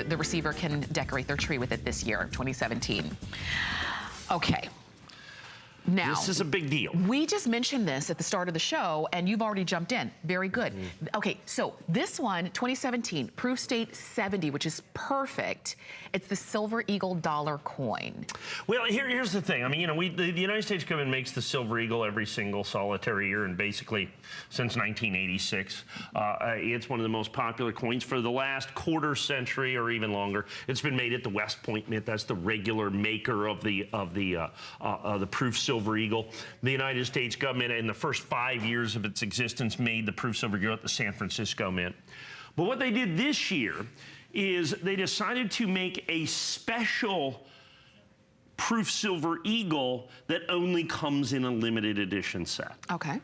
the receiver can decorate their tree with it this year, 2017. Okay. Now, this is a big deal. We just mentioned this at the start of the show, and you've already jumped in. Very good. Okay, so this one, 2017, Proof State 70, which is perfect. It's the Silver Eagle dollar coin. Well, here's the thing. I mean, you know, the United States government makes the Silver Eagle every single solitary year, and basically since 1986, it's one of the most popular coins for the last quarter century or even longer. It's been made at the West Point Mint. That's the regular maker of the Proof Silver Eagle. The United States government, in the first 5 years of its existence, made the Proof Silver Eagle at the San Francisco Mint. But what they did this year is they decided to make a special Proof Silver Eagle that only comes in a limited edition set. Okay.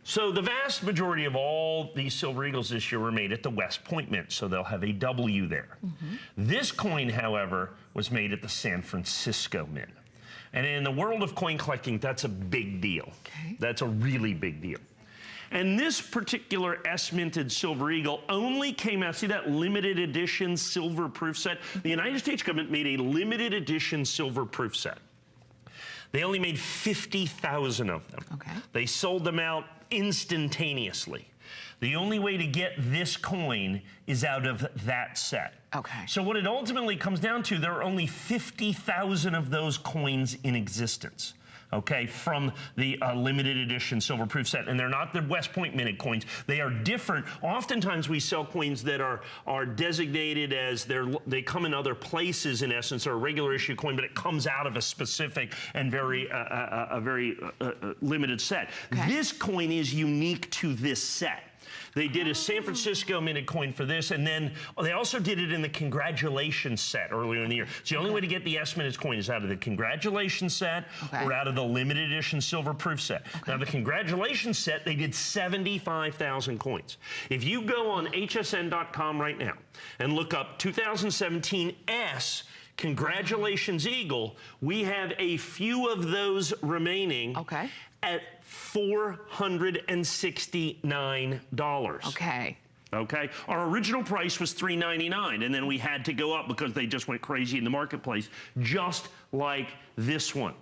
So the vast majority of all these Silver Eagles this year were made at the West Point Mint, so they'll have a W there. This coin, however, was made at the San Francisco Mint. And in the world of coin collecting, that's a big deal. Okay. That's a really big deal. And this particular S-minted Silver Eagle only came out, see that limited edition silver proof set? The United States government made a limited edition silver proof set. They only made 50,000 of them. Okay. They sold them out instantaneously. The only way to get this coin is out of that set. Okay. So what it ultimately comes down to, there are only 50,000 of those coins in existence. Okay, from the limited edition silver proof set, and they're not the West Point minted coins. They are different. Oftentimes we sell coins that are designated as they come in other places. In essence, they're a regular issue coin, but it comes out of a specific and very limited set. Okay. This coin is unique to this set. They did a San Francisco minted coin for this, and then they also did it in the Congratulations set earlier in the year. So the only way to get the S-minted coin is out of the Congratulations set or out of the limited edition silver proof set. Now the Congratulations set, they did 75,000 coins. If you go on hsn.com right now and look up 2017 S Congratulations Eagle, we have a few of those remaining at $469. Okay. Okay. Our original price was $399, and then we had to go up because they just went crazy in the marketplace, just like this one.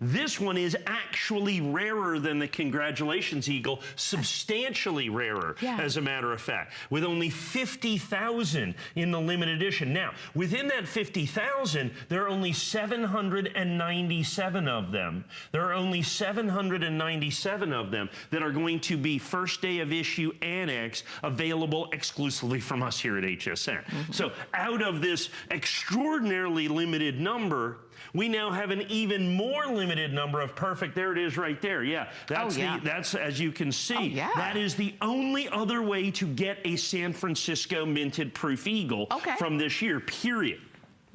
This one is actually rarer than the Congratulations Eagle, substantially rarer, as a matter of fact, with only 50,000 in the limited edition. Now, within that 50,000, there are only 797 of them. There are only 797 of them that are going to be first day of issue Annex available exclusively from us here at HSN. So out of this extraordinarily limited number, we now have an even more limited number of perfect. There it is right there. Yeah, that's that's, as you can see, that is the only other way to get a San Francisco minted Proof Eagle from this year, period.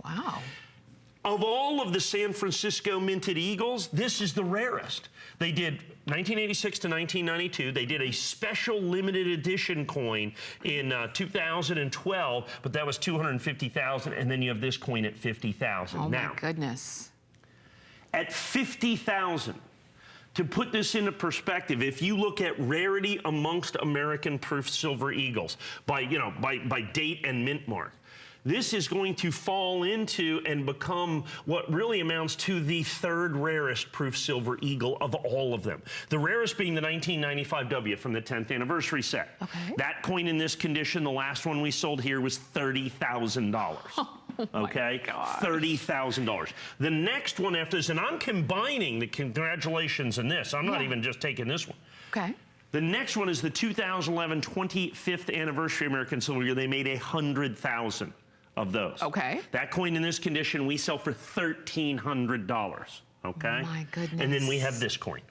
Wow. Of all of the San Francisco minted Eagles, this is the rarest. They did 1986 to 1992. They did a special limited edition coin in 2012, but that was 250,000, and then you have this coin at 50,000. Oh my goodness. At 50,000, to put this into perspective, if you look at rarity amongst American Proof Silver Eagles by date and mint mark, this is going to fall into and become what really amounts to the third rarest Proof Silver Eagle of all of them. The rarest being the 1995 W from the 10th anniversary set. That coin in this condition, the last one we sold here, was $30,000. Okay, $30,000. The next one after this, and I'm combining the Congratulations and this. I'm not even just taking this one. Okay. The next one is the 2011 25th anniversary American Silver Eagle. They made 100,000 of those. Okay. That coin in this condition we sell for $1,300. Okay. My goodness. And then we have this coin.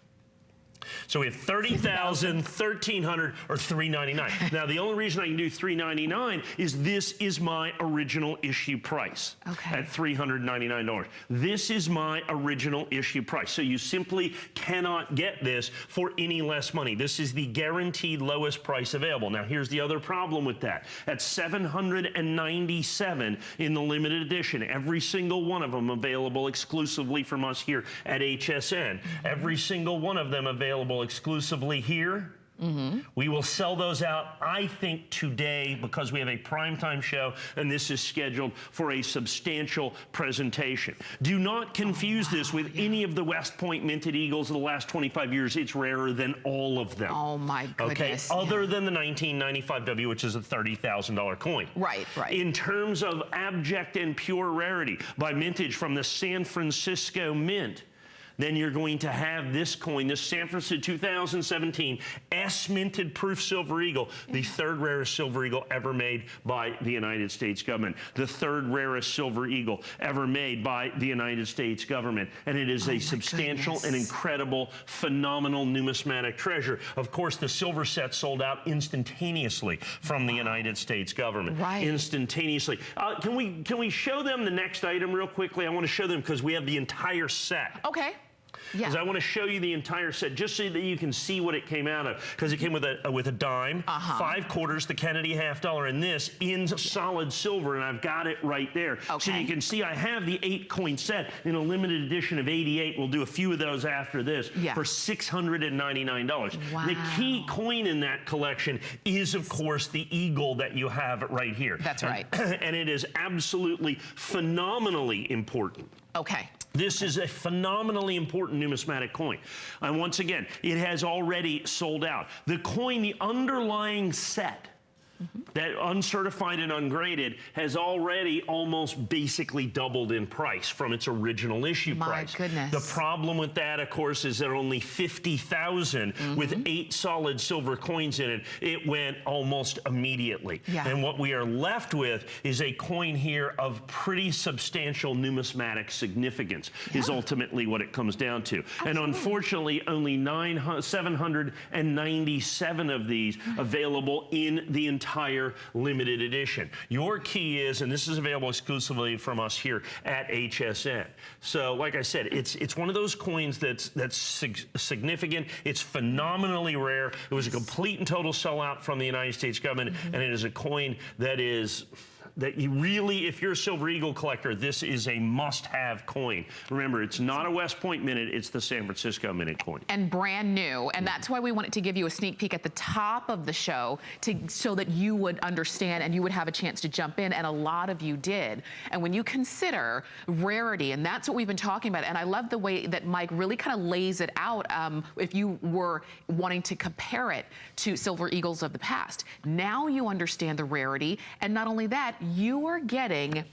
So we have 30,000, 1,300, or $399. Now the only reason I can do $399 is this is my original issue price at $399. This is my original issue price. So you simply cannot get this for any less money. This is the guaranteed lowest price available. Now here's the other problem with that. At $797 in the limited edition, every single one of them available exclusively from us here at HSN. Every single one of them available exclusively here We will sell those out, I think, today because we have a primetime show and this is scheduled for a substantial presentation. Do not confuse this with any of the West Point minted eagles of the last 25 years. It's rarer than all of them. Oh my goodness. Okay, other than the 1995 W, which is a $30,000 coin. Right. In terms of abject and pure rarity by mintage from the San Francisco Mint, then you're going to have this coin, this San Francisco 2017 S-minted Proof Silver Eagle, the third rarest silver eagle ever made by the United States government, the third rarest silver eagle ever made by the United States government. And it is a substantial and incredible, phenomenal numismatic treasure. Of course, the silver set sold out instantaneously from the United States government. Instantaneously. Can we show them the next item real quickly? I want to show them because we have the entire set. Okay. Because I want to show you the entire set, just so that you can see what it came out of. Because it came with a dime, 5 quarters, the Kennedy $50, and this in solid silver, and I've got it right there. So you can see I have the 8-coin set in a limited edition of 88. We'll do a few of those after this for $699. The key coin in that collection is, of course, the eagle that you have right here. That's right. And it is absolutely phenomenally important. Okay. This is a phenomenally important numismatic coin. And once again, it has already sold out. The coin, the underlying set, that uncertified and ungraded, has already almost basically doubled in price from its original issue price. My goodness. The problem with that, of course, is there are only 50,000 with 8 solid silver coins in it. It went almost immediately. And what we are left with is a coin here of pretty substantial numismatic significance, is ultimately what it comes down to. And unfortunately, only 797 of these available in the entire limited edition. Your key is, and this is available exclusively from us here at HSN. So, like I said, it's one of those coins that's significant. It's phenomenally rare. It was a complete and total sellout from the United States government, and it is a coin that you really, if you're a Silver Eagle collector, this is a must-have coin. Remember, it's not a West Point minute, it's the San Francisco minute coin. And brand new, and that's why we wanted to give you a sneak peek at the top of the show so that you would understand and you would have a chance to jump in, and a lot of you did. And when you consider rarity, and that's what we've been talking about, and I love the way that Mike really kind of lays it out if you were wanting to compare it to Silver Eagles of the past. Now you understand the rarity, and not only that, you are getting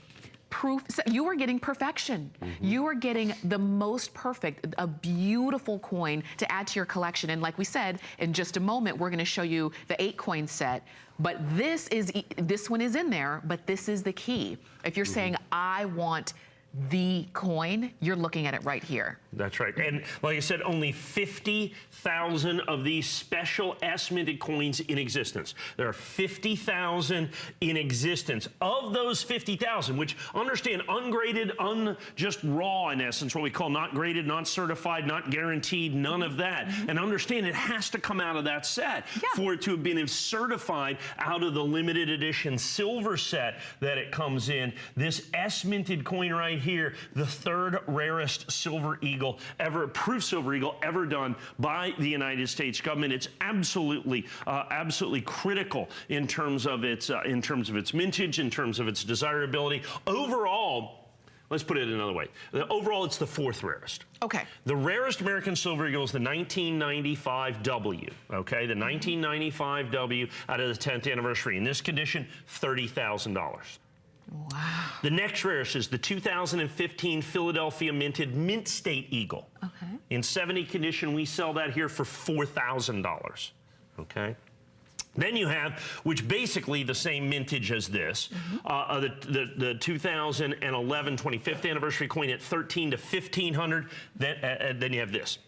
proof, you are getting perfection. You are getting the most perfect, a beautiful coin to add to your collection. And like we said, in just a moment, we're gonna show you the 8-coin set. But this one is in there, but this is the key. If you're saying, I want the coin, you're looking at it right here. That's right. And like I said, only 50,000 of these special S-minted coins in existence. There are 50,000 in existence. Of those 50,000, which understand ungraded, just raw in essence, what we call not graded, not certified, not guaranteed, none of that. And understand it has to come out of that set for it to have been certified out of the limited edition silver set that it comes in. This S-minted coin right here, the third rarest silver eagle ever, proof silver eagle ever done by the United States government. It's absolutely critical in terms of its mintage, in terms of its desirability. Overall, let's put it another way. Overall, it's the 4th rarest. Okay. The rarest American silver eagle is the 1995 W, okay? The 1995 W out of the 10th anniversary. In this condition, $30,000. Wow. The next rarest is the 2015 Philadelphia minted Mint State Eagle. Okay. In 70 condition, we sell that here for $4,000. Okay. Then you have, which basically the same mintage as this, the 2011 25th anniversary coin at $1,300 to $1,500. Then you have this.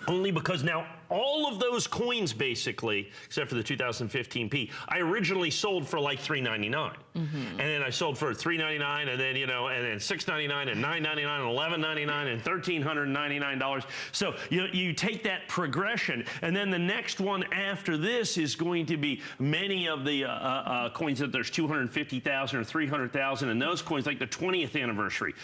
Only because now all of those coins, basically, except for the 2015 P, I originally sold for like $399, and then I sold for $399, and then and then $699, and $999, and $1199, and $1,399. So you take that progression, and then the next one after this is going to be many of the coins that there's 250,000 or 300,000, and those coins like the 20th anniversary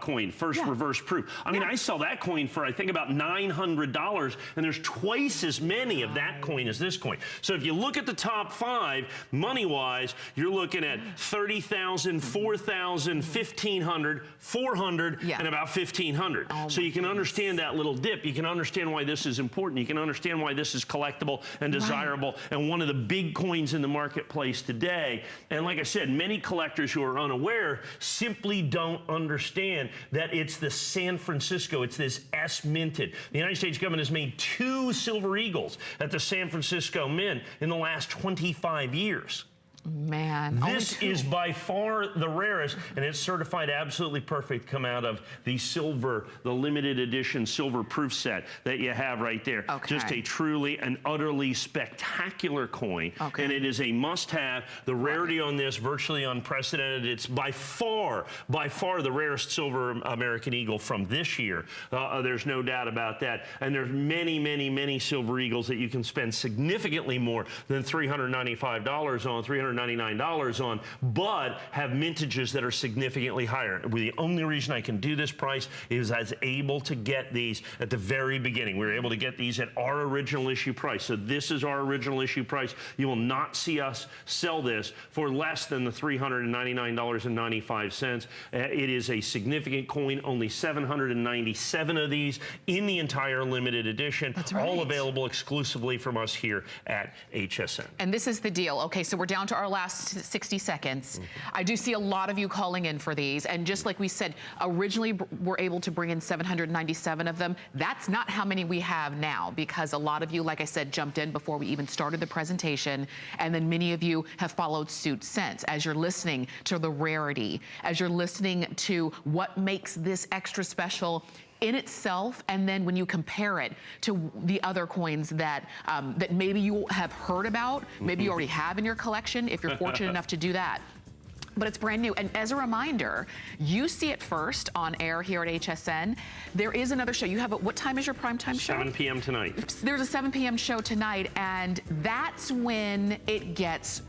coin, first reverse proof. I mean, I sell that coin for I think about $900, and there's twice as many of that coin as this coin. So if you look at the top 5, money-wise, you're looking at 30,000, 4,000, 1,500, 400, and about 1,500. So you can understand that little dip. You can understand why this is important. You can understand why this is collectible and desirable and one of the big coins in the marketplace today. And like I said, many collectors who are unaware simply don't understand that it's the San Francisco, it's this S minted. The United States government has made 2 silver eagles at the San Francisco Mint in the last 25 years. Man, this is by far the rarest, and it's certified absolutely perfect, come out of the silver, the limited edition silver proof set that you have right there. Just a truly and utterly spectacular coin, and it is a must-have. The rarity on this, virtually unprecedented. It's by far the rarest silver American Eagle from this year. There's no doubt about that. And there's many, many, many silver eagles that you can spend significantly more than $395 on, $399 on, but have mintages that are significantly higher. The only reason I can do this price is I was able to get these at the very beginning. We were able to get these at our original issue price. So this is our original issue price. You will not see us sell this for less than the $399.95. It is a significant coin. Only 797 of these in the entire limited edition. That's right. All available exclusively from us here at HSN. And this is the deal. Okay, so we're down to our last 60 seconds. I do see a lot of you calling in for these, and just like we said, originally we're able to bring in 797 of them. That's not how many we have now, because a lot of you, like I said, jumped in before we even started the presentation, and then many of you have followed suit since. As you're listening to the rarity, as you're listening to what makes this extra special in itself, and then when you compare it to the other coins that that maybe you have heard about, maybe you already have in your collection, if you're fortunate enough to do that. But it's brand new. And as a reminder, you see it first on air here at HSN. There is another show. You have what time is your primetime show? 7 p.m. tonight. There's a 7 p.m. show tonight, and that's when it gets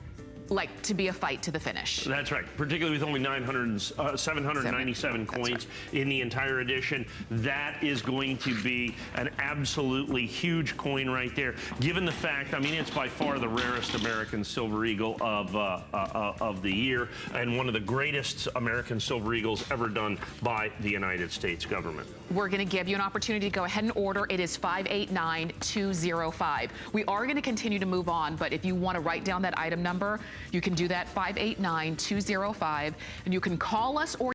like to be a fight to the finish. That's right, particularly with only 797 coins in the entire edition. That is going to be an absolutely huge coin right there. Given the fact, I mean, it's by far the rarest American silver eagle of the year, and one of the greatest American silver eagles ever done by the United States government. We're going to give you an opportunity to go ahead and order. It is 589205. We are going to continue to move on, but if you want to write down that item number, you can do that, 589205, and you can call us or